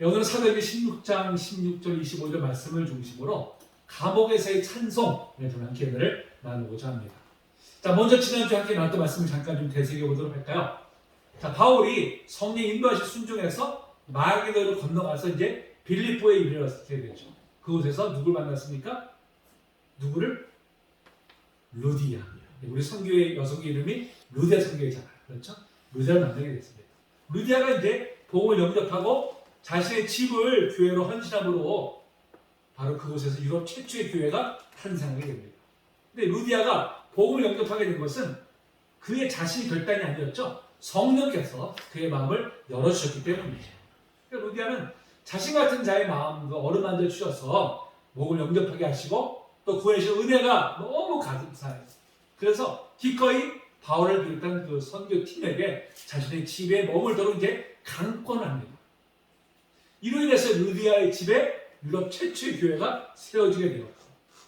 오늘 사도행전 16장 16절 25절 말씀을 중심으로 감옥에서의 찬송에 대한 기회를 나누고자 합니다. 자, 먼저 지난주에 함께 나눴던 말씀을 잠깐 좀 되새겨 보도록 할까요? 자, 바울이 성령 인도하신 순종해서 마게도를 건너가서 이제 빌립보에 이르렀게 되죠. 그곳에서 누굴 만났습니까? 누구를? 루디아. 우리 선교의 여성의 이름이 루디아 선교회잖아요. 그렇죠? 루디아를 만나게 됐습니다. 루디아가 이제 복음을 영접하고 자신의 집을 교회로 헌신함으로 바로 그곳에서 유럽 최초의 교회가 탄생하게 됩니다. 근데 루디아가 복음을 영접하게 된 것은 그의 자신의 결단이 아니었죠. 성령께서 그의 마음을 열어주셨기 때문이죠. 그러니까 루디아는 자신 같은 자의 마음도 어루만져 주셔서 복음을 영접하게 하시고 또 구원하신 은혜가 너무 가득해요. 그래서 기꺼이 바울을 비롯한 그 선교팀에게 자신의 집에 머물도록 이제 강권합니다. 이로 인해서 루디아의 집에 유럽 최초의 교회가 세워지게 되었고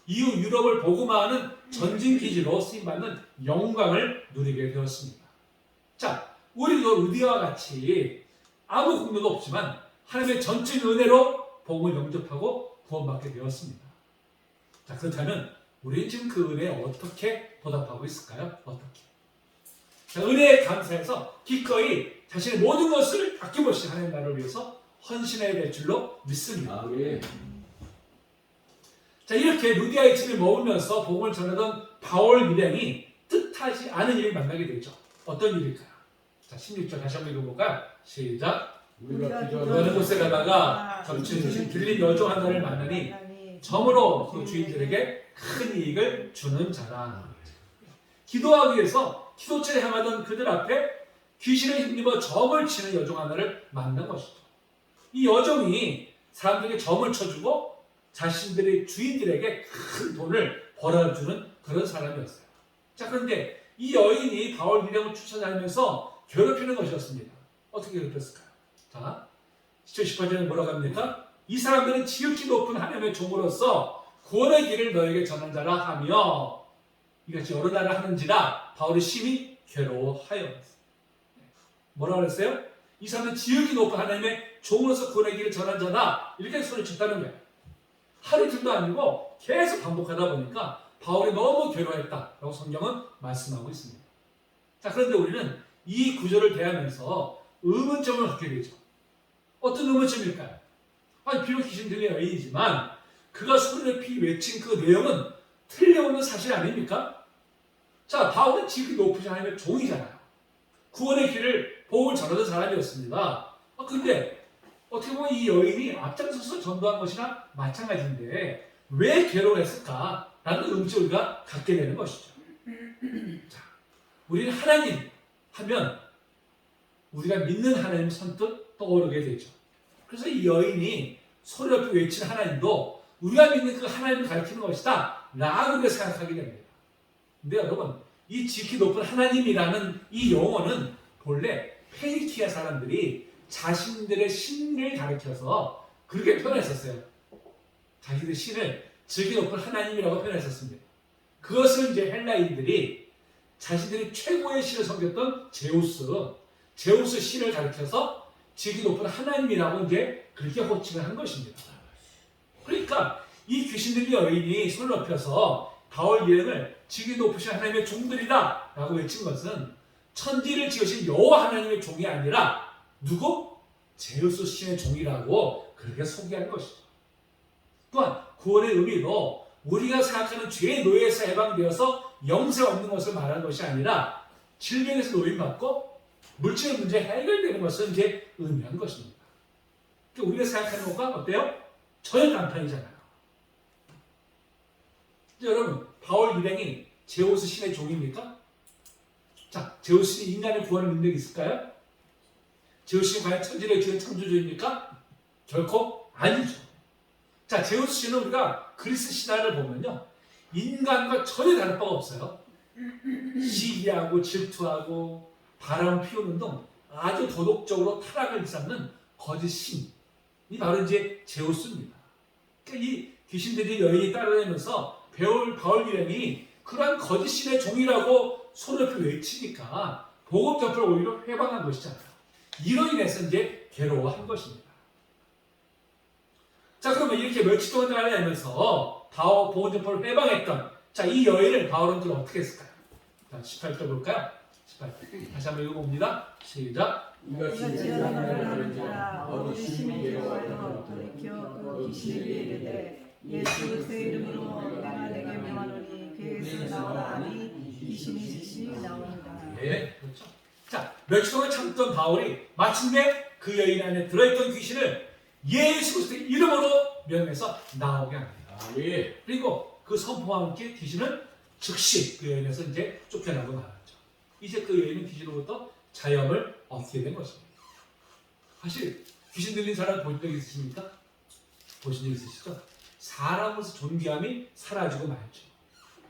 이후 유럽을 복음화하는 전진기지로 쓰임받는 영광을 누리게 되었습니다. 자, 우리도 루디아와 같이 아무 공로도 없지만 하나님의 전적인 은혜로 복음을 영접하고 구원받게 되었습니다. 자, 그렇다면 우리는 지금 그 은혜에 어떻게 보답하고 있을까요? 어떻게? 자, 은혜에 감사해서 기꺼이 자신의 모든 것을 아낌없이 하나님 나라를 위해서 헌신해야 될 줄로 믿습니다. 예. 자, 이렇게 루디아의 집에 머물면서 복음을 전하던 바울 일행이 뜻하지 않은 일을 만나게 되죠. 어떤 일일까요? 자, 16절 다시 한번 읽어볼까요? 시작. 우리가 어느 곳에 가다가 점치는 주신 들린 여종 하나를 만나니 점으로 그 주인들에게 큰 이익을 주는 자라. 기도하기 위해서 기도처에 향하던 그들 앞에 귀신을 힘입어 점을 치는 여종 하나를 만난 것이죠. 이 여종이 사람들에게 점을 쳐주고 자신들의 주인들에게 큰 돈을 벌어주는 그런 사람이었어요. 자, 그런데 이 여인이 바울 일행을 쫓아다니면서 괴롭히는 것이었습니다. 어떻게 괴롭혔을까요? 자, 18절에 뭐라고 합니까? 이 사람들은 지극히 높은 하나님의 종으로서 구원의 길을 너에게 전한 자라 하며 이같이 여러 날을 하는지라 바울이 심히 괴로워하여. 뭐라고 그랬어요? 이 사람은 지극히 높은 하나님의 종으로서 구원의 길을 전한 자다. 이렇게 소리쳤다는 거예요. 하루 이틀도 아니고 계속 반복하다 보니까 바울이 너무 괴로워했다라고 성경은 말씀하고 있습니다. 자, 그런데 우리는 이 구절을 대하면서 의문점을 갖게 되죠. 어떤 의문점일까요? 아니, 비록 귀신 들린 여인이지만 그가 소리를 외친 그 내용은 틀림없는 사실 아닙니까? 자, 바울은 지극히 높으신 하나님의 종이잖아요. 구원의 길을 복음을 전하던 사람이었습니다. 근데 어떻게 보면 이 여인이 앞장서서 전도한 것이나 마찬가지인데 왜 괴로워했을까라는 의문점을 우리가 갖게 되는 것이죠. 자, 우리는 하나님 하면 우리가 믿는 하나님 선뜻 떠오르게 되죠. 그래서 이 여인이 소리 높이 외친 하나님도 우리가 믿는 그 하나님을 가리키는 것이다 라고 생각하게 됩니다. 근데 여러분, 이 지극히 높은 하나님이라는 이 용어는 본래 페니키아 사람들이 자신들의 신을 가리켜서 그렇게 표현했었어요. 자기들의 신을 지극히 높은 하나님이라고 표현했었습니다. 그것을 이제 헬라인들이 자신들이 최고의 신을 섬겼던 제우스 신을 가리켜서 지극히 높은 하나님이라고 이제 그렇게 호칭을 한 것입니다. 그러니까 이 귀신들의 여인이 손을 높여서 바울 일행을 지극히 높으신 하나님의 종들이다 라고 외친 것은 천지를 지으신 여호와 하나님의 종이 아니라 누구? 제우스 신의 종이라고 그렇게 소개한 것이죠. 또한 구원의 의미도 우리가 생각하는 죄의 노예에서 해방되어서 영생 없는 것을 말하는 것이 아니라 질병에서 노임받고 물질의 문제 해결되는 것을 이제 의미하는 것입니다. 우리가 생각하는 것과 어때요? 전혀 딴판이잖아요. 여러분, 바울 일행이 제우스 신의 종입니까? 자, 제우스 신이 인간의 구원을 능력이 있을까요? 제우스 신이 과연 천지를 지은 창조주입니까? 결코 아니죠. 자, 제우스 신은 우리가 그리스 신화를 보면요, 인간과 전혀 다를 바가 없어요. 시기하고 질투하고 바람을 피우는 등 아주 도덕적으로 타락을 일삼는 거짓 신이 바로 이제 제우스입니다. 그러니까 이 귀신들이 여인이 따라다니면서 바울 일행이 그러한 거짓 신의 종이라고 소리를 외치니까 복음 전파를 오히려 회방한 것이잖아요. 이로 인해서 이제 괴로워한 것입니다. 자, 그러면 이렇게 며칠 동안 다니면서 보건점포를 해방했던 이 여인을 바울은 어떻게 했을까요? 자, 18절 볼까요? 18절. 다시 한번 읽어봅니다. 시작. 이것이 지어나를 하는 자라 어디 심히 괴로워하여 돌이켜 그 귀신에게 이르되 예수 그리스도의 이름으로 내가 내게 명하노니 그에게서 나오라 하니 귀신이 즉시 나옵니다. 네, 그렇죠. 자, 며칠 동안 참던 바울이 마침내 그 여인 안에 들어있던 귀신을 예수 그리스도의 이름으로 명해서 나오게 합니다. 예. 그리고 그 선포와 함께 귀신은 즉시 그 여인에서 이제 쫓겨나고 말았죠. 이제 그 여인은 귀신으로부터 자유함을 얻게 된 것입니다. 사실 귀신 들린 사람 보신 적 있으십니까? 보신 적 있으시죠? 사람으로서 존귀함이 사라지고 말죠.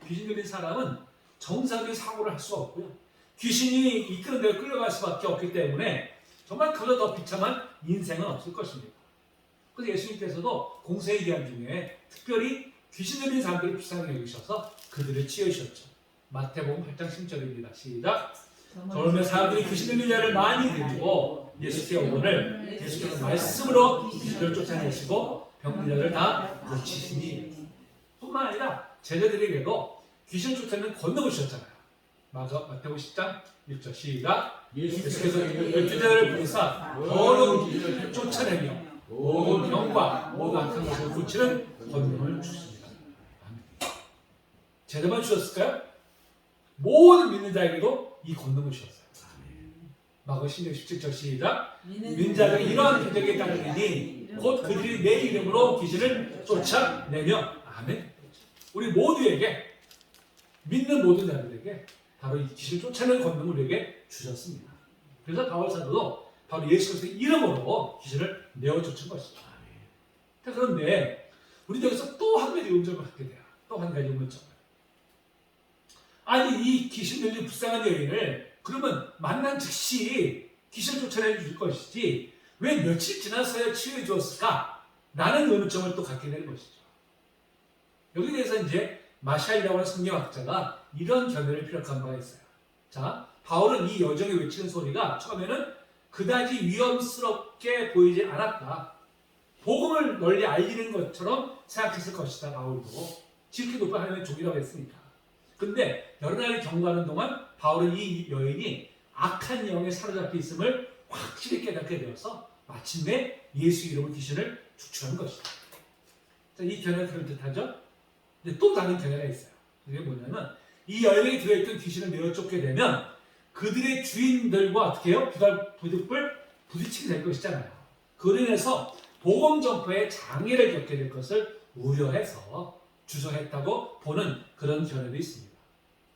귀신 들린 사람은 정상적인 사고를 할 수가 없고요. 귀신이 이끄는 대로 끌려갈 수밖에 없기 때문에 정말 그보다 더 비참한 인생은 없을 것입니다. 그래서 예수님께서도 공생의 기한 중에 특별히 귀신 들린 사람들을 불쌍히 여기셔서 그들을 치유하셨죠. 마태복음 8장 10절입니다. 시작. 저러면 사람들이 귀신 들린 자를 많이 데리고 예수께 오거늘 예수께서 말씀으로 귀신을 쫓아내시고 병든 자를 다 고치시니 뿐만 아니라 제자들에게도 귀신을 쫓아내는 권능을 주셨잖아요. 마태복음 10장 6절 시작. 예수께서 12자를 부르사 더러운 귀신을 쫓아내며 모든 병과 모든 악한 것을 고치는 권능을 주십니다. 제자만 주셨을까요? 모든 믿는 자에게도 이 권능을 주셨어요. 마가복음 16장 17절 시작. 믿는 자들이 이러한 기적에 따르니 곧 그들이 내 이름으로 귀신을 쫓아내며 아멘. 우리 모두에게 믿는 모든 자들에게 바로 이 귀신을 쫓아내는 권능을 우리에게 주셨습니다. 그래서 바울 사도도 바로 예수 그리스도의 이름으로 귀신을 내어 쫓은 것이죠. 그런데 우리 여기서 또 한 가지 음점을 갖게 돼요. 또 한 가지 음점을. 아니 이 귀신 들린 불쌍한 여인을 그러면 만난 즉시 귀신을 쫓아내 줄 것이지 왜 며칠 지나서야 치유해 주었을까? 라는 의문점을 또 갖게 되는 것이죠. 여기에 대해서 이제 마샬이라고 하는 성경학자가 이런 견해를 피력한 바가 있어요. 자, 바울은 이 여정에 외치는 소리가 처음에는 그다지 위험스럽게 보이지 않았다. 복음을 널리 알리는 것처럼 생각했을 것이다. 바울도 지극히 높은 하나님의 종이라고 했으니까. 근데 여러 날이 경과하는 동안 바울은 이 여인이 악한 영에 사로잡혀 있음을 확실히 깨닫게 되어서 마침내 예수 이름으로 귀신을 축출한 것이다. 자, 이 견해가 그럴 듯하죠? 근데 또 다른 견해가 있어요. 그게 뭐냐면 이 여인에게 들어있던 귀신을 내어 쫓게 되면 그들의 주인들과 어떻게 해요? 부득불 부딪히게 될 것이잖아요. 그로 인해서 복음 전파에 장애를 겪게 될 것을 우려해서 주저했다고 보는 그런 견해도 있습니다.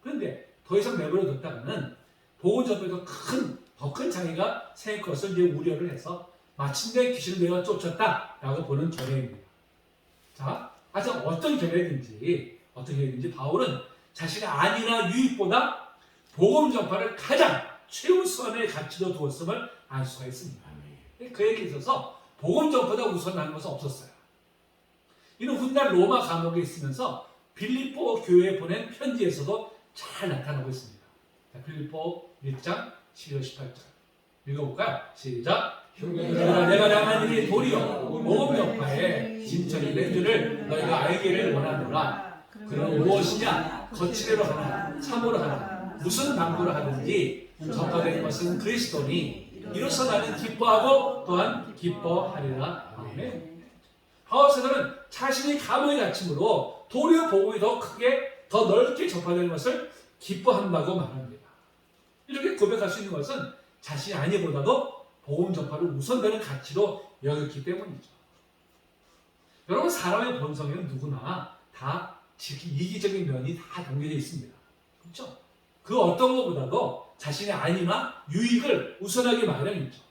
그런데 더 이상 내버려뒀다가는 복음 전파에도 더 큰 장애가 생길 것을 이제 우려를 해서 마침내 귀신을 내어 쫓았다라고 보는 견해입니다. 자, 하여튼 어떤 견해든지 바울은 자신의 안위나 유익보다 복음 전파를 가장 최우선의 가치로 두었음을 알 수가 있습니다. 그에게 있어서 복음 전파보다 우선하는 것은 없었어요. 이는 훗날 로마 감옥에 있으면서 빌립보 교회에 보낸 편지에서도 잘 나타나고 있습니다. 자, 빌립보 1장 12절 18절 읽어볼까요? 시작. 내가 당한 일이 도리어 복음 전파에 진천이 된 줄을 너희가 알기를 원하노라. 그럼 무엇이냐? 거칠애로 하나 참으로 하나 무슨 방도로 하든지 전파되는 것은 그리스도니 이로써 나는 기뻐하고 또한 기뻐하리라. 아멘. 바울 사도는 자신이 감옥에 갇힘으로 도리어 복음이 더 넓게 전파되는 것을 기뻐한다고 말합니다. 이렇게 고백할 수 있는 것은 자신이 아니보다도 복음 전파를 우선되는 가치로 여겼기 때문이죠. 여러분, 사람의 본성에는 누구나 다 이기적인 면이 다 담겨져 있습니다. 그렇죠? 그 어떤 것보다도 자신의 안위나 유익을 우선하기 마련이죠.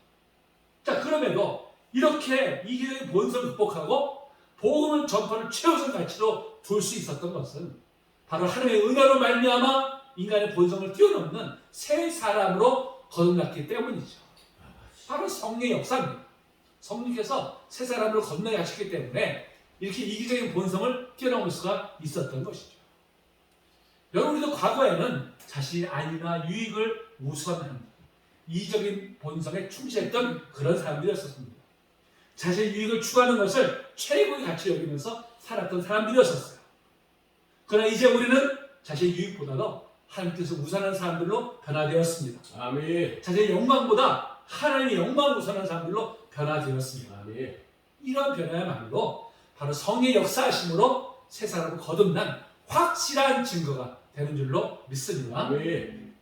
자, 그럼에도 이렇게 이기적인 본성을 극복하고 복음을 전파를 최우선 가치로 둘 수 있었던 것은 바로 하나님의 은혜로 말미암아 인간의 본성을 뛰어넘는 새 사람으로 거듭났기 때문이죠. 바로 성령의 역사입니다. 성령께서 새 사람으로 건너게 하셨기 때문에 이렇게 이기적인 본성을 뛰어넘을 수가 있었던 것이죠. 여러분도 과거에는 자신의 안위나 유익을 우선하는 이기적인 본성에 충실했던 그런 사람들이었습니다. 자신의 유익을 추구하는 것을 최고의 가치 여기면서 살았던 사람들이었었어요. 그러나 이제 우리는 자신의 유익보다도 하나님께서 우선하는 사람들로 변화되었습니다. 아멘. 자신의 영광보다 하나님의 영광을 우선하는 사람들로 변화되었습니다. 아멘. 이런 변화야말로 바로 성의 역사하심으로 새 사람을 거듭난 확실한 증거가 되는 줄로 믿습니다. 아멘.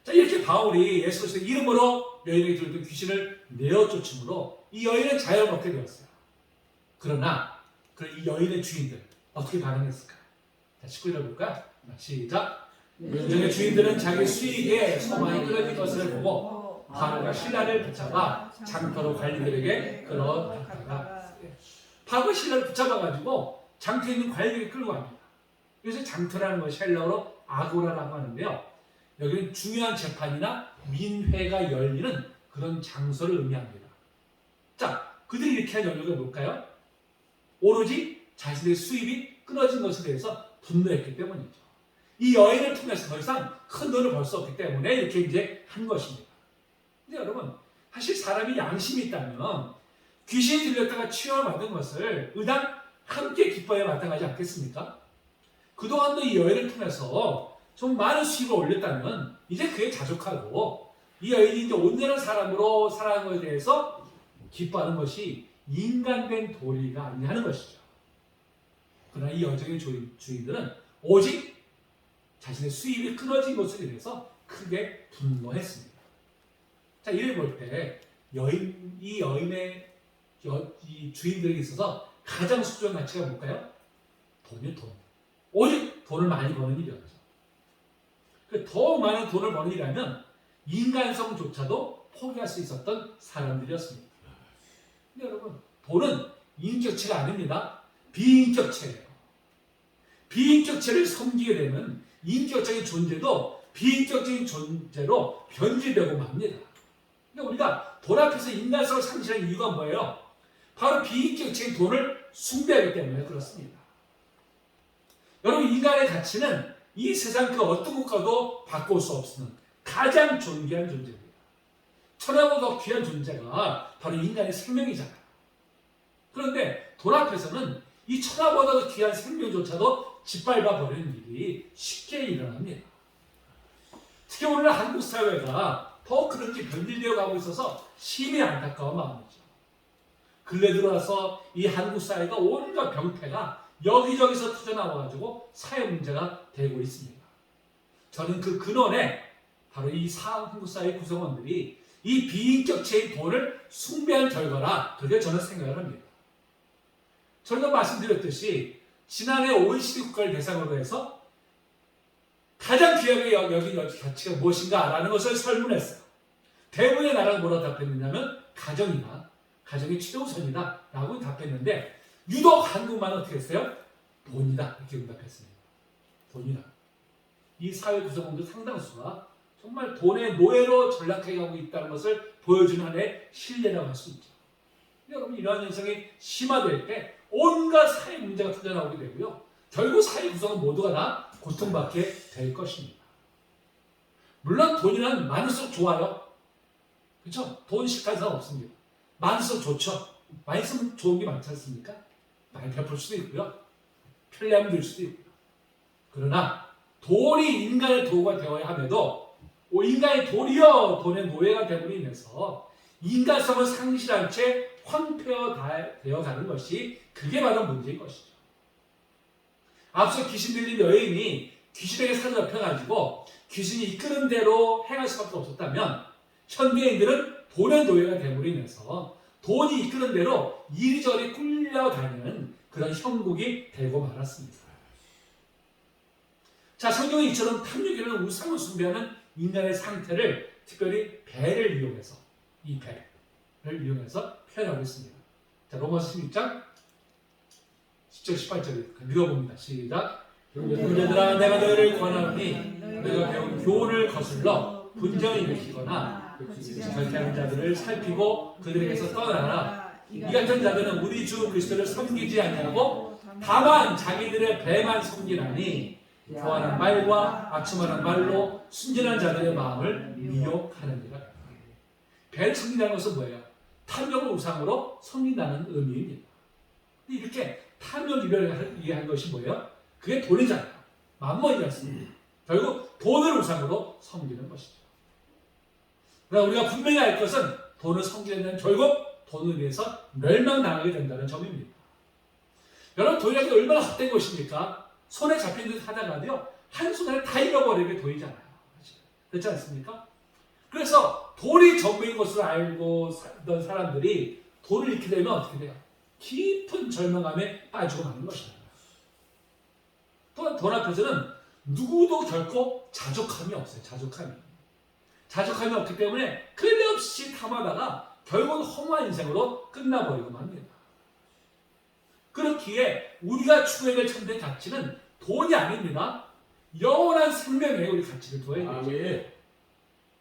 자, 이렇게 바울이 예수 그리스도의 이름으로 여인에게 들던 귀신을 내어 쫓음으로 이 여인은 자유를 얻게 되었어요. 그러나 이 여인의 주인들 어떻게 반응했을까? 자, 19절 볼까요? 시작. 여정의 주인들은 자기 수익에 소망이 끊어진 것을 보고 바울과 신라를 붙잡아 장터로 관리들에게 끌어갔다가 바울과 신라를 붙잡아가지고 장터에 있는 관리들에게 끌고 갑니다. 그래서 장터라는 것이 헬라어로 아고라라고 하는데요. 여기는 중요한 재판이나 민회가 열리는 그런 장소를 의미합니다. 자, 그들이 이렇게 한 연유가 뭘까요? 오로지 자신의 수입이 끊어진 것에 대해서 분노했기 때문이죠. 이 여인을 통해서 더 이상 큰 돈을 벌 수 없기 때문에 이렇게 이제 한 것입니다. 근데 여러분, 사실 사람이 양심이 있다면 귀신이 들렸다가 치유를 받은 것을 의당 함께 기뻐해야 마땅하지 않겠습니까? 그동안도 이 여인을 통해서 좀 많은 수입을 올렸다면 이제 그에 자족하고 이 여인이 이제 온전한 사람으로 살아가는 것에 대해서 기뻐하는 것이 인간된 도리가 아니냐 하는 것이죠. 그러나 이 여정의 주인들은 오직 자신의 수입이 끊어진 것에 대해서 크게 분노했습니다. 자, 이를 볼 때 이 여인의 이 주인들에게 있어서 가장 소중한 가치가 뭘까요? 돈이요, 돈. 오직 돈을 많이 버는 일이었죠. 더 많은 돈을 버는 일이라면 인간성조차도 포기할 수 있었던 사람들이었습니다. 근데 여러분, 돈은 인격체가 아닙니다. 비인격체예요. 비인격체를 섬기게 되면 인격적인 존재도 비인격적인 존재로 변질되고 맙니다. 그러니까 우리가 돈 앞에서 인간성을 상실하는 이유가 뭐예요? 바로 비인격체인 돈을 숭배하기 때문에 그렇습니다. 여러분, 인간의 가치는 이 세상 그 어떤 것과도 바꿀 수 없는 가장 존귀한 존재입니다. 천하보다 더 귀한 존재가 바로 인간의 생명이잖아요. 그런데 돈 앞에서는 이 천하보다 더 귀한 생명조차도 짓밟아 버리는 일이 쉽게 일어납니다. 특히 오늘 한국 사회가 더 그렇게 변질되어 가고 있어서 심히 안타까운 마음이죠. 근래 들어와서 이 한국 사회가 온갖 병폐가 여기저기서 터져나와가지고 사회 문제가 되고 있습니다. 저는 그 근원에 바로 이 한국 사회 구성원들이 이 비인격체의 돈을 숭배한 결과라 그렇게 저는 생각을 합니다. 저희가 말씀드렸듯이 지난해 OECD 국가를 대상으로 해서 가장 귀하게 여긴 가치가 무엇인가 라는 것을 설문했어요. 대부분의 나라가 뭐라고 답했느냐면 가정이다. 가정이 최우선이다 라고 답했는데 유독 한국만 어떻게 했어요? 돈이다 이렇게 응답했습니다. 돈이다. 이 사회 구성원들 상당수가 정말 돈의 노예로 전락해 가고 있다는 것을 보여주는 하나의 신뢰라고 할 수 있죠. 여러분, 이러한 현상이 심화될 때 온갖 사회 문제가 터져나오게 되고요. 결국 사회 구성원 모두가 다 고통받게 될 것입니다. 물론 돈이란 많을수록 좋아요. 그렇죠? 돈 싫다는 사람 없습니다. 많을수록 좋죠. 많이 쓰면 좋은 게 많지 않습니까? 많이 베풀 수도 있고요. 편리함을 줄 수도 있고요. 그러나 돈이 인간의 도구가 되어야 함에도 인간의 도리여 돈의 노예가 됨으로 인해서 인간성을 상실한 채 황폐되어 가는 것이 그게 바로 문제인 것이죠. 앞서 귀신 들린 여인이 귀신에게 사로잡혀가지고 귀신이 이끄는 대로 행할 수밖에 없었다면 현대인들은 돈의 노예가 됨으로 인해서 돈이 이끄는 대로 이리저리 굴려다니는 그런 형국이 되고 말았습니다. 자, 성경은 이처럼 탐욕이라는 우상을 숭배하는 인간의 상태를 특별히 배를 이용해서 이 배를 이용해서 표현하고 있습니다. 자, 로마서 16장 10절 18절 읽어봅니다. 시작. 형제들아, 내가 너희를 권하노니 너희가 배운 교훈을 거슬러 분쟁을 일으키거나 결태하는 자들을 살피고 그들에게서 떠나라. 이 같은 자들은 우리 주 그리스도를 섬기지 아니하고 다만 자기들의 배만 섬기나니 교활한 말과 아첨하는 말로 순진한 자들의 마음을 미혹하느니라. 배를 섬긴다는 것은 뭐예요? 탐욕을 우상으로 섬긴다는 의미입니다. 이렇게 탐욕을 이해한 것이 뭐예요? 그게 돈이잖아요. 만몬이었습니다. 결국 돈을 우상으로 섬기는 것이죠. 그러나 우리가 분명히 알 것은 돈을 섬기는 데는 결국 돈을 위해서 멸망당하게 된다는 점입니다. 여러분, 돈이라는 게 얼마나 헛된 것입니까? 손에 잡힌 듯 하다가도요, 한순간에 다 잃어버리게 보이잖아요. 그렇지 않습니까? 그래서 돈이 전부인 것을 알고 살던 사람들이 돈을 잃게 되면 어떻게 돼요? 깊은 절망감에 빠지고 마는 것입니다. 또한 돈 앞에서는 누구도 결코 자족함이 없어요. 자족함이 없기 때문에 끊임없이 탐하다가 결국은 허무한 인생으로 끝나버리고 맙니다. 그렇기에 우리가 추구해야 될 참된 가치는 돈이 아닙니다. 영원한 생명에 우리 가치를 둬야 돼요.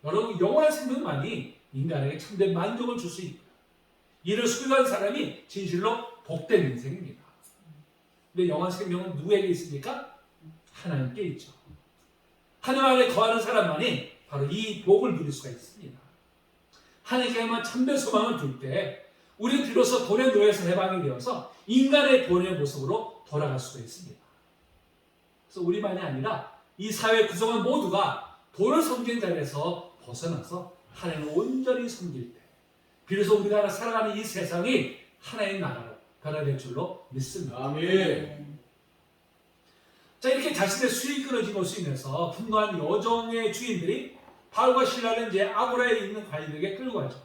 여러분, 영원한 생명만이 인간에게 참된 만족을 줄 수 있다. 이를 수행한 사람이 진실로 복된 인생입니다. 근데 영원한 생명은 누구에게 있습니까? 하나님께 있죠. 하나님 안에 거하는 사람만이 바로 이 복을 누릴 수가 있습니다. 하나님께만 참된 소망을 둘 때 우리는 비로소 돈의 노예에서 해방이 되어서 인간의 본연의 모습으로 돌아갈 수가 있습니다. 그래서 우리만이 아니라 이 사회 구성원 모두가 돈을 섬기는 자리에서 벗어나서 하나님을 온전히 섬길 때 비로소 우리가 살아가는 이 세상이 하나님 나라로 변화될 줄로 믿습니다. 아멘. 자, 이렇게 자신의 수익이 끊어진 것으로 인해서 분노한 여종의 주인들이 바울과 실라를 이제 아고라에 있는 관리들에게 끌고 가죠.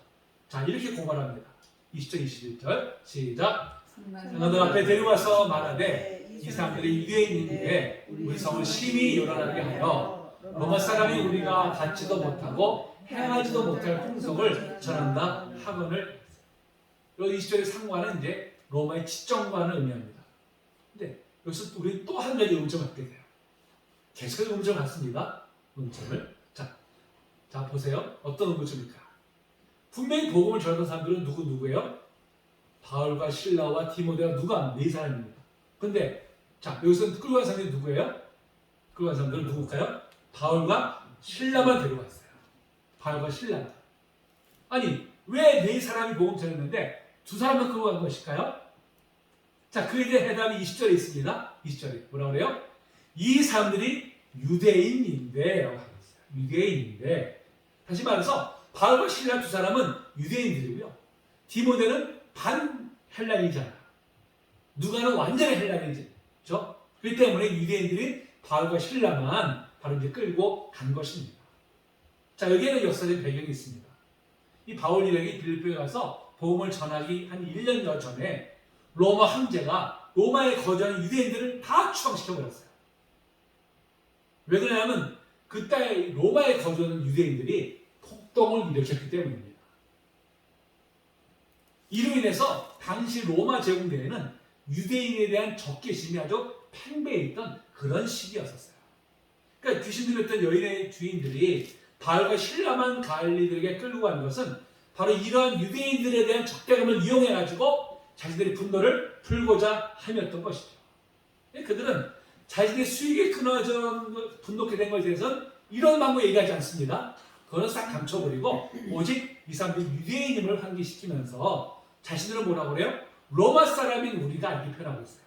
자, 이렇게 고발합니다. 20절, 21절 시작. 너들 앞에 데려와서 말하되 이 사람들이 유대인인데 우리 성을 심히 요란하게 하여 로마 사람이 우리가 받지도 못하고 행하지도 못할 풍속을 전한다 하거늘. 여기 20절의 상관은 이제 로마의 지정관을 의미합니다. 근데 여기서 우리 또 한 가지 음점을 갖게 돼요. 계속해서 음점을 갖습니다. 음점을. 자, 보세요. 어떤 음점일까? 분명히 복음을 전하던 사람들은 누구예요? 바울과 실라와 디모데와 누가? 네 사람입니다. 근데 자, 여기서 끌고 간 사람들이 누구예요? 끌고 간 사람들은 누굴까요? 바울과 실라만 데려왔어요. 바울과 실라. 아니, 왜 네 사람이 복음 전했는데 두 사람만 끌고 간 것일까요? 자, 그에 대한 해답이 20절에 있습니다. 20절에 뭐라 그래요? 이 사람들이 유대인인데, 유대인인데, 다시 말해서 바울과 실라 두 사람은 유대인들이고요. 디모데는 반 헬라인이잖아. 누가는 완전히 헬라인이죠. 그렇기 때문에 유대인들이 바울과 실라만 바로 이제 끌고 간 것입니다. 자, 여기에는 역사적인 배경이 있습니다. 이 바울 일행이 빌립보에 가서 복음을 전하기 한 1년여 전에 로마 황제가 로마에 거주하는 유대인들을 다 추방시켜버렸어요. 왜 그러냐면 그때 로마에 거주하는 유대인들이 폭동을 일으켰기 때문입니다. 이로 인해서 당시 로마 제국내에는 유대인에 대한 적개심이 아주 팽배해 있던 그런 시기였었어요. 그러니까 귀신 들렸던 여인의 주인들이 바울과 실라만 갈리들에게 끌고 간 것은 바로 이러한 유대인들에 대한 적대감을 이용해가지고 자신들의 분노를 풀고자 함이었던 것이죠. 그들은 자신의 수익에 끊어져 분노케 된 것에 대해서는 이런 방법 얘기하지 않습니다. 그거는 싹 감춰버리고 오직 이 사람들이 유대인임을 환기시키면서 자신들은 뭐라고 그래요? 로마 사람인 우리가 알게 표현하고 있어요.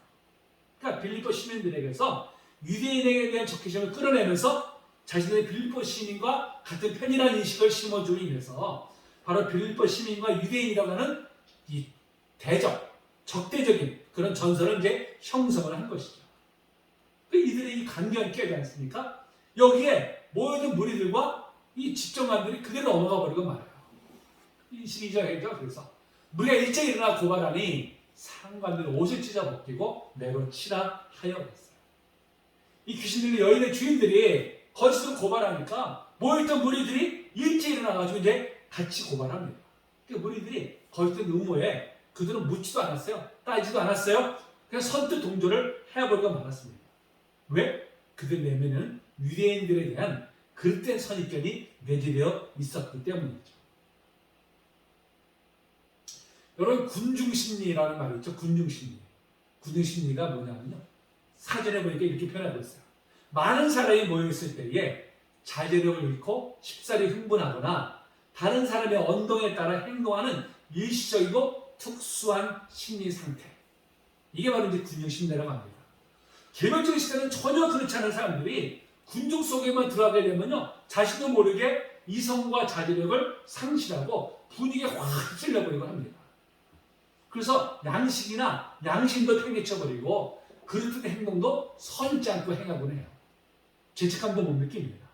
그러니까 빌립보 시민들에게서 유대인에게 대한 적개심을 끌어내면서 자신들의 빌립보 시민과 같은 편이라는 인식을 심어주기 위해서 바로 빌립보 시민과 유대인이라고 하는 이 적대적인 그런 전선을 이제 형성을 한 것이죠. 이들의 이 관계가 깨지 않습니까? 여기에 모여든 무리들과 이 집정관들이 그대로 넘어가 버리고 말아요. 이 12절에죠. 그래서 무리가 일찍 일어나 고발하니 상관들이 옷을 찢어 벗기고 매로 치라 하여 그랬어요. 이 귀신들의 여인의 주인들이 거짓으로 고발하니까 모였던 무리들이 일찍 일어나가지고 이제 같이 고발합니다. 그 무리들이 거짓된 음모에 그들은 묻지도 않았어요. 따지도 않았어요. 그냥 선뜻 동조를 해버리고 말았습니다. 왜? 그들 내면은 유대인들에 대한 그릇된 선입견이 내재되어 있었기 때문이죠. 여러분, 군중심리라는 말이 있죠. 군중심리. 군중심리가 뭐냐면요, 사전에 보니까 이렇게 표현하고 있어요. 많은 사람이 모여있을 때에 자제력을 잃고 쉽사리 흥분하거나 다른 사람의 언동에 따라 행동하는 일시적이고 특수한 심리 상태. 이게 바로 이제 군중 심리라고 합니다. 개별적인 시대는 전혀 그렇지 않은 사람들이 군중 속에만 들어가게 되면요, 자신도 모르게 이성과 자제력을 상실하고 분위기에 확 찔려버리고 합니다. 그래서 양식이나 양심도 팽개쳐버리고 그릇된 행동도 선지 않고 행하곤 해요. 죄책감도 못 느낍니다.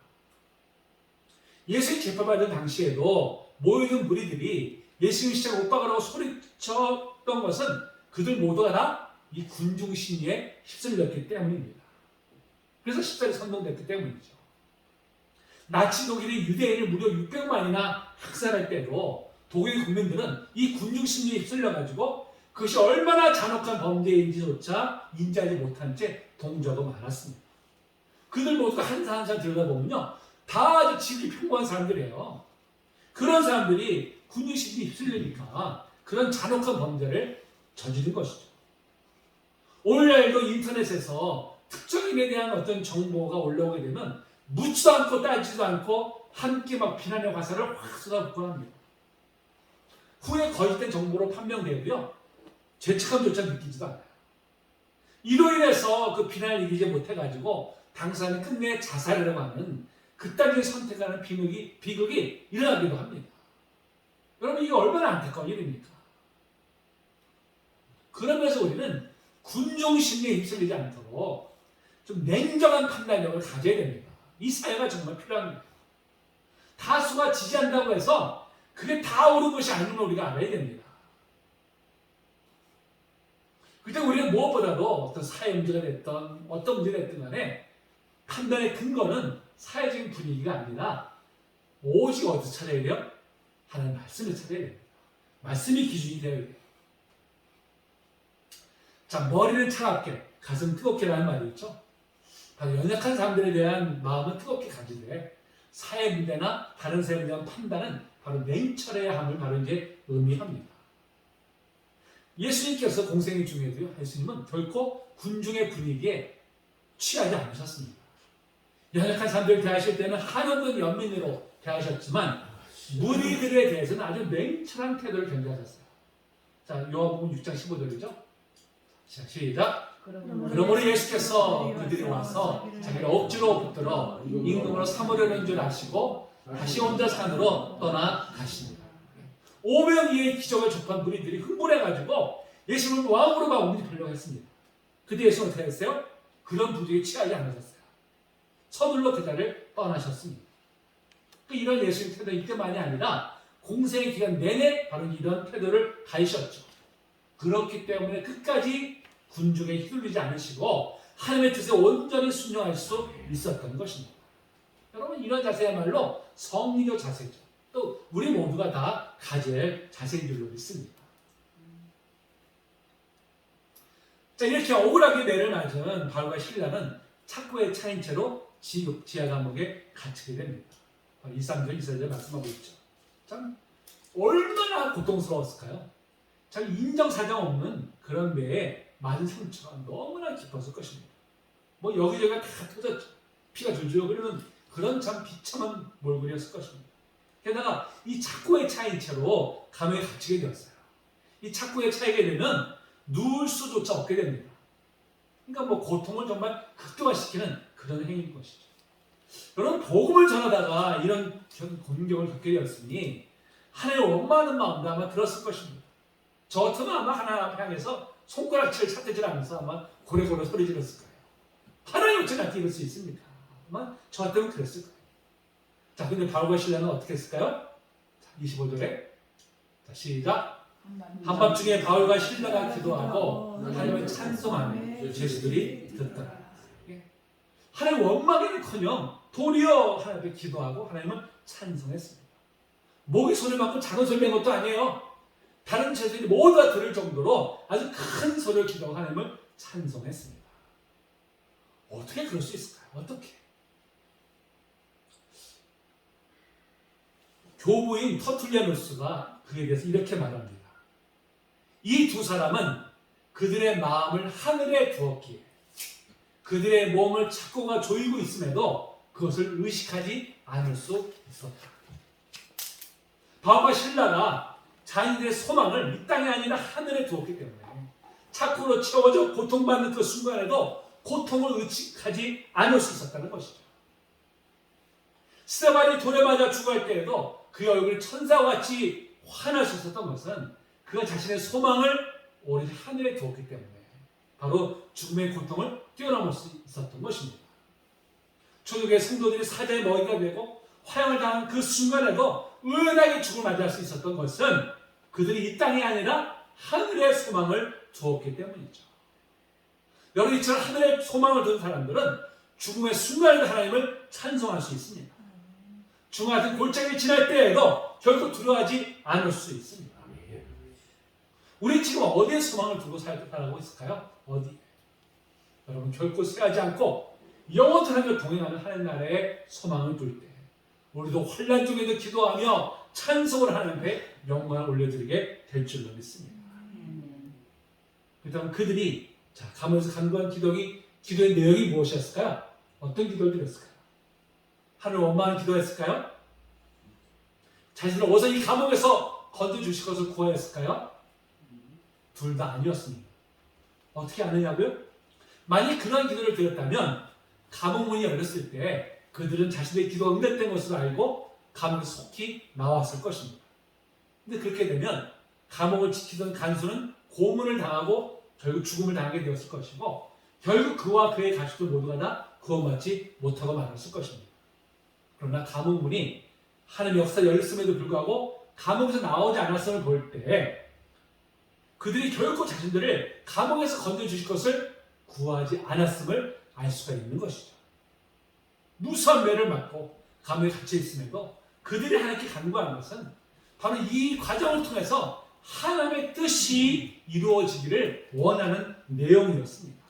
예수의 재판받은 당시에도 모여든 무리들이 예수님 시작 못 박으라고 소리쳤던 것은 그들 모두가 다 이 군중 심리에 휩쓸렸기 때문입니다. 그래서 십자가에 선동됐기 때문이죠. 나치 독일이 유대인을 무려 600만이나 학살할 때도 독일 국민들은 이 군중 심리에 휩쓸려가지고 그것이 얼마나 잔혹한 범죄인지조차 인지하지 못한 채 동조하고 많았습니다. 그들 모두가 한 사 한 사 들여다보면요, 다 아주 지극히 평범한 사람들이에요. 그런 사람들이 군중 심리에 휩쓸리니까 그런 잔혹한 범죄를 저지른 것이죠. 오늘날도 인터넷에서 특정인에 대한 어떤 정보가 올라오게 되면 묻지도 않고 따지지도 않고 함께 막 비난의 화살을 확 쏟아붓곤 합니다. 후에 거짓된 정보로 판명되고요, 죄책감조차 느끼지도 않아요. 이로 인해서 그 비난을 이기지 못해가지고 당사자는 끝내 자살이라고 하는 그따위의 선택하는 비극이 일어나기도 합니다. 여러분, 이게 얼마나 안타까운 일입니까? 그러면서 우리는 군중 심리에 휩쓸리지 않도록 좀 냉정한 판단력을 가져야 됩니다. 이 사회가 정말 필요합니다. 다수가 지지한다고 해서 그게 다 옳은 것이 아닌 걸 우리가 알아야 됩니다. 그때 우리는 무엇보다도 어떤 사회 문제가 됐던 어떤 문제가 됐든 간에 판단의 근거는 사회적인 분위기가 아니라 오직 어디서 찾아야 돼요? 하나님 말씀을 찾아야 됩니다. 말씀이 기준이 되어야 돼요. 자, 머리는 차갑게, 가슴 뜨겁게라는 말이 있죠. 바로 연약한 사람들에 대한 마음은 뜨겁게 가지되 사회 문제나 다른 사회에 대한 판단은 바로 냉철해야 함을 바로 이제 의미합니다. 예수님께서 공생애 중에도요, 예수님은 결코 군중의 분위기에 취하지 않으셨습니다. 연약한 사람들을 대하실 때는 한없는 연민으로 대하셨지만 무리들에 대해서는 아주 냉철한 태도를 견지하셨어요. 자, 요한복음 6장 15절이죠. 시작. 그러므로 예수께서 그들이 와서 자기를 억지로 붙들어 임금으로 삼으려는 줄 아시고 다시 혼자 산으로 떠나 가십니다. 5명 이의 기적을 접한 무리들이 흥분해가지고 예수님을 왕으로 막 옮기려고 했습니다. 그때 예수는 어떻게 했어요? 그런 부족에 취하지 않으셨어요. 서둘러 그 자리를 떠나셨습니다. 이런 예수님 태도 이때만이 아니라 공생의 기간 내내 바로 이런 태도를 가지셨죠. 그렇기 때문에 끝까지 군중에 휘둘리지 않으시고 하나님의 뜻에 온전히 순종할 수 있었던 것입니다. 여러분, 이런 자세야말로 성리적 자세죠. 또 우리 모두가 다 가져야 할 자세인 줄로 믿습니다. 자, 이렇게 억울하게 매를 맞은 바울과 실라는 착고에 차인 채로 지하 감옥에 갇히게 됩니다. 2~3절 2~4절 말씀하고 있죠. 참 얼마나 고통스러웠을까요? 참 인정사정 없는 그런 매에 맞은 상처가 너무나 깊었을 것입니다. 뭐 여기저기가 다 터졌죠. 피가 줄줄 흐르는 그런 참 비참한 몰골이었을 것입니다. 게다가 이 착고에 차인 채로 감옥에 갇히게 되었어요. 이 착고에 차이게 되면 누울 수조차 없게 됩니다. 그러니까 뭐 고통을 정말 극대화시키는 그런 행위인 것이죠. 여러분, 복음을 전하다가 이런 곤경을 겪게 되었으니 하나님을 원망하는 마음도 아마 들었을 것입니다. 저 같으면 아마 하나님 향해서 손가락질을 찾대질 않으면서 아마 고래고래 소리 질렀을 거예요. 하나님 어찌 나한테 이럴 수 있습니까? 아마 저 같으면 그랬을 거예요. 자, 근데 바울과 실라는 어떻게 했을까요? 25절에 자, 시작. 한밤중에 바울과 실라가 기도하고 하나님을 찬송하며 제수들이 듣더라. 하나님 원망에는커녕 도리어 하나님께 기도하고 하나님을 찬송했습니다. 목이 소리 많고 작은 소리 낸 것도 아니에요. 다른 제수들이 모두 다 들을 정도로 아주 큰 소리를 기도하고 하나님을 찬송했습니다. 어떻게 그럴 수 있을까요? 어떻게? 교부인 터툴리아누스가 그에 대해서 이렇게 말합니다. 이 두 사람은 그들의 마음을 하늘에 두었기에 그들의 몸을 착고가 조이고 있음에도 그것을 의식하지 않을 수 있었다. 바울과 실라가 자신들의 소망을 이 땅이 아니라 하늘에 두었기 때문에 착고로 채워져 고통받는 그 순간에도 고통을 의식하지 않을 수 있었다는 것이죠. 스테반이 돌에 맞아 죽을 때에도 그의 얼굴이 천사와 같이 환할 수 있었던 것은 그가 자신의 소망을 오로지 하늘에 두었기 때문에 바로 죽음의 고통을 뛰어넘을 수 있었던 것입니다. 초대교회 성도들이 사자의 먹이가 되고 화형을 당한 그 순간에도 은하게 죽음을 맞이할 수 있었던 것은 그들이 이 땅이 아니라 하늘의 소망을 두었기 때문이죠. 여러분, 이처럼 하늘의 소망을 둔 사람들은 죽음의 순간에도 하나님을 찬송할 수 있습니다. 죽음 같은 골짜기를 지날 때에도 결코 두려워하지 않을 수 있습니다. 우리 지금 어디에 소망을 두고 살아가고 있을까요? 어디? 여러분, 결코 쇠하지 않고 영원히 하나님과 동행하는 하나님 나라에 소망을 둘 때 우리도 환난 중에도 기도하며 찬송을 하는데 영광을 올려드리게 될 줄로 믿습니다. 그렇다면 그들이 감옥에서 간구한 기도의 내용이 무엇이었을까요? 어떤 기도를 드렸을까요? 하늘 원망한 기도했을까요? 자신을 어서 이 감옥에서 건져주실 것을 구하였을까요? 둘 다 아니었습니다. 어떻게 아느냐고요? 만약 그런 기도를 드렸다면 감옥 문이 열렸을 때 그들은 자신의 기도가 응답된 것을 알고 감옥에서 속히 나왔을 것입니다. 근데 그렇게 되면 감옥을 지키던 간수는 고문을 당하고 결국 죽음을 당하게 되었을 것이고 결국 그와 그의 가족들 모두가 다 구원받지 못하고 말았을 것입니다. 그러나 감옥 문이 하나님의 역사 열렸음에도 불구하고 감옥에서 나오지 않았음을 볼 때 그들이 결코 자신들을 감옥에서 건져주실 것을 구하지 않았음을 알 수가 있는 것이죠. 무수한 매를 맞고 감옥에 갇혀 있음에도 그들이 하나님께 간구한 것은 바로 이 과정을 통해서 하나님의 뜻이 이루어지기를 원하는 내용이었습니다.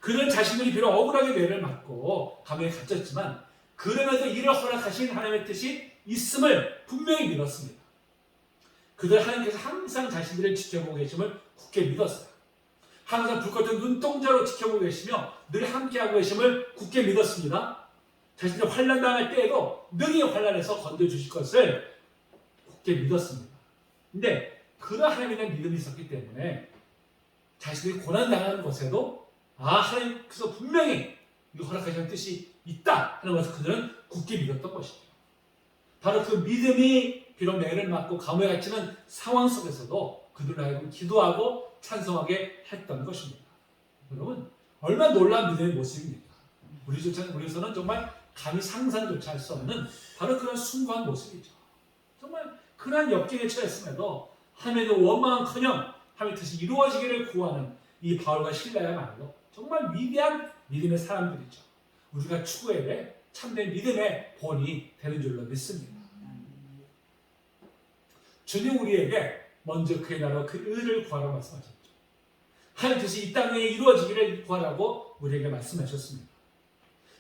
그들은 자신들이 비록 억울하게 매를 맞고 감옥에 갇혔지만 그러면서 이를 허락하신 하나님의 뜻이 있음을 분명히 믿었습니다. 그들 하나님께서 항상 자신들을 지켜보고 계심을 굳게 믿었어요. 항상 불꽃은 눈동자로 지켜보고 계시며 늘 함께하고 계심을 굳게 믿었습니다. 자신들 환난 당할 때에도 능히 환난에서 건져주실 것을 굳게 믿었습니다. 근데 그런 하나님에 대한 믿음이 있었기 때문에 자신들이 고난 당하는 것에도 하나님께서 분명히 이 허락하시는 뜻이 있다 하는 것을 그들은 굳게 믿었던 것이죠. 바로 그 믿음이 비록 매를 맞고 감옥에 갇히는 상황 속에서도 그들을 하여금 기도하고 찬송하게 했던 것입니다. 여러분, 얼마나 놀라운 믿음의 모습입니까? 우리에서는 정말 감히 상상조차 할 수 없는 바로 그런 숭고한 모습이죠. 정말 그러한 역경에 처했음에도 하나님의 원망은커녕 하나님의 뜻이 이루어지기를 구하는 이 바울과 실라야말로 정말 위대한 믿음의 사람들이죠. 우리가 추구해야 될 참된 믿음의 본이 되는 줄로 믿습니다. 주님 우리에게 먼저 그의 나라와 그 의를 구하라고 말씀하셨죠. 하나님 뜻이 이 땅에 이루어지기를 구하라고 우리에게 말씀하셨습니다.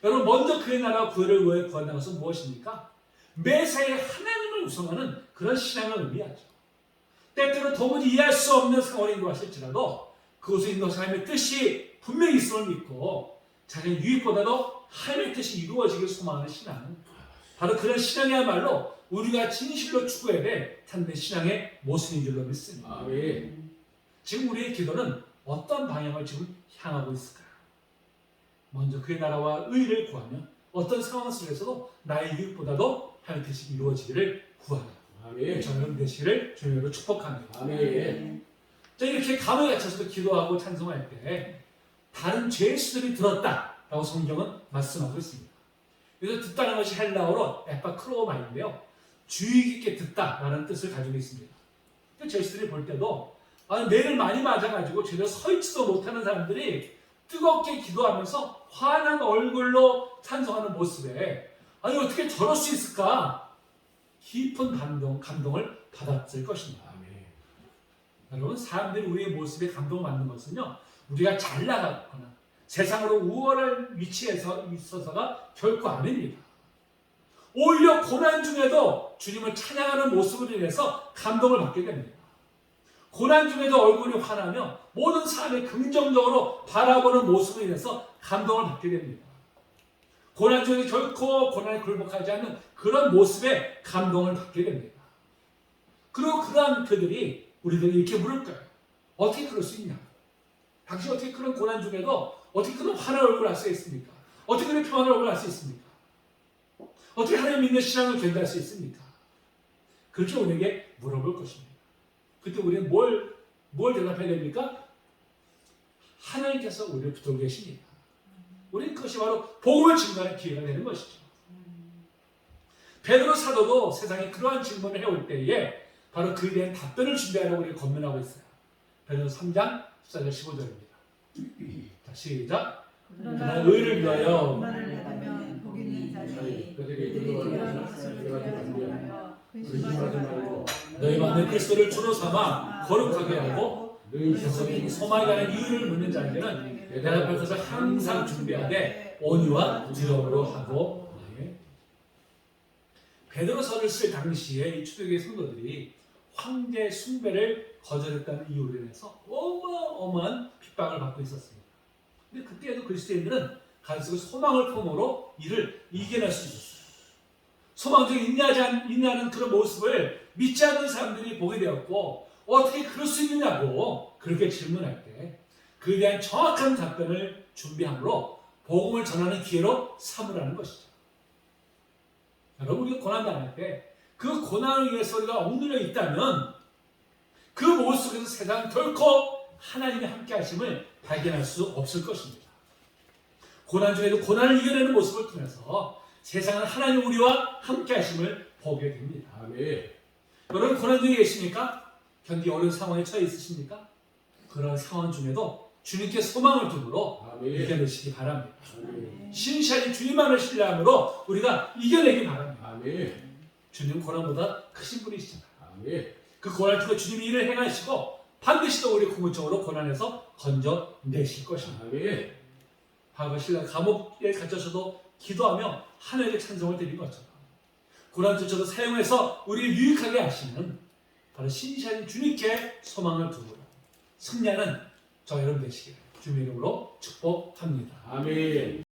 여러분, 먼저 그의 나라와 그 의를 왜 구한다는 것은 무엇입니까? 매사에 하나님을 우선하는 그런 신앙을 의미하죠. 때때로 도무지 이해할 수 없는 상황인 것 같을지라도 그것을 인도하신 하나님의 뜻이 분명히 있음을 믿고 자신의 유익보다도 하나님의 뜻이 이루어지길 소망하는 신앙은 바로 그런 신앙이야말로 우리가 진실로 추구해야 될 참된 신앙의 모습인 줄로 믿습니다. 지금 우리의 기도는 어떤 방향을 지금 향하고 있을까요? 먼저 그의 나라와 의를 구하며 어떤 상황 속에서도 나의 유익보다도 하나님의 뜻이 이루어지기를 구하라. 저는 되시기를 주님으로 축복합니다. 자, 이렇게 감옥에 갇혀서도 기도하고 찬송할 때 다른 죄수들이 들었다라고 성경은 말씀하고 있습니다. 그래서 듣다는 것이 헬라어로 에파크로마인데요, 주의 깊게 듣다라는 뜻을 가지고 있습니다. 죄수들이 볼 때도 매를 많이 맞아가지고 제대로 서 있지도 못하는 사람들이 뜨겁게 기도하면서 환한 얼굴로 찬송하는 모습에 어떻게 저럴 수 있을까? 깊은 감동을 받았을 것입니다. 여러분, 사람들이 우리의 모습에 감동을 받는 것은요, 우리가 잘 나가거나 세상으로 우월한 위치에서 있어서가 결코 아닙니다. 오히려 고난 중에도 주님을 찬양하는 모습으로 인해서 감동을 받게 됩니다. 고난 중에도 얼굴이 환하며 모든 사람이 긍정적으로 바라보는 모습으로 인해서 감동을 받게 됩니다. 고난 중에 결코 고난에 굴복하지 않는 그런 모습에 감동을 받게 됩니다. 그리고 그러한 그들이 우리들이 이렇게 물을 거예요. 어떻게 그럴 수 있냐? 당신 어떻게 그런 고난 중에도 어떻게 그런 환한 얼굴을 할 수 있습니까? 어떻게 그런 평안한 얼굴을 할 수 있습니까? 어떻게 하나님 믿는 신앙을 견디할 수 있습니까? 그렇게 우리에게 물어볼 것입니다. 그때 우리는 뭘 대답해야 됩니까? 하나님께서 우리를 붙들고 계십니다. 우리는 그것이 바로 복음을 증거하는 기회가 되는 것이죠. 베드로 사도도 세상에 그러한 질문을 해올 때에 바로 그에 대한 답변을 준비하라고 우리가 권면하고 있어요. 베드로 3장 14절 15절입니다. 자, 시작. 그러나 의를 위하여 만을 받으면 복 있는 자니 그들이 그러한 것을 위하여 근심하지 말고 너희 만에 그리스도를 주로 삼아 거룩하게 하고 너희 속에 소망에 관한 이유를 묻는 자에게는 대답할 것을 항상 준비하되 온유와 두려움으로 하고. 베드로서를 쓸 당시에 이 초대교회 성도들이 황제 숭배를 거절했다는 이유로 인해서 어마어마한 핍박을 받고 있었습니다. 근데 그때에도 그리스도인들은 가슴속에 소망을 품음으로 이를 이겨낼 수 있었어요. 소망 중에 있냐는 그런 모습을 믿지 않는 사람들이 보게 되었고, 어떻게 그럴 수 있느냐고 그렇게 질문할 때 그에 대한 정확한 답변을 준비함으로 복음을 전하는 기회로 삼으라는 것이죠. 여러분, 우리가 고난당할 때 그 고난을 위해서 우리가 억눌려 있다면 그 모습 속에서 세상은 결코 하나님의 함께 하심을 발견할 수 없을 것입니다. 고난 중에도 고난을 이겨내는 모습을 통해서 세상은 하나님 우리와 함께 하심을 보게 됩니다. 아멘. 여러분, 고난 중에 계십니까? 견디 어려운 상황에 처해 있으십니까? 그런 상황 중에도 주님께 소망을 두므로 아멘. 이겨내시기 바랍니다. 아멘. 신실히 주님만을 신뢰함으로 우리가 이겨내기 바랍니다. 아멘. 주님 고난보다 크신 분이시잖아요. 아멘. 그 고난을 통해 주님이 일을 행하시고 반드시 또 우리 궁극적으로 고난에서 건져내실 것입니다. 아멘. 과거 신라 감옥에 갇혀서도 기도하며 하나님께 찬송을 드린 것처럼 고난조차도 사용해서 우리를 유익하게 하시는 바로 신실한 주님께 소망을 두고 승리하는 저 여러분 되시기를 주님의 이름으로 축복합니다. 아멘.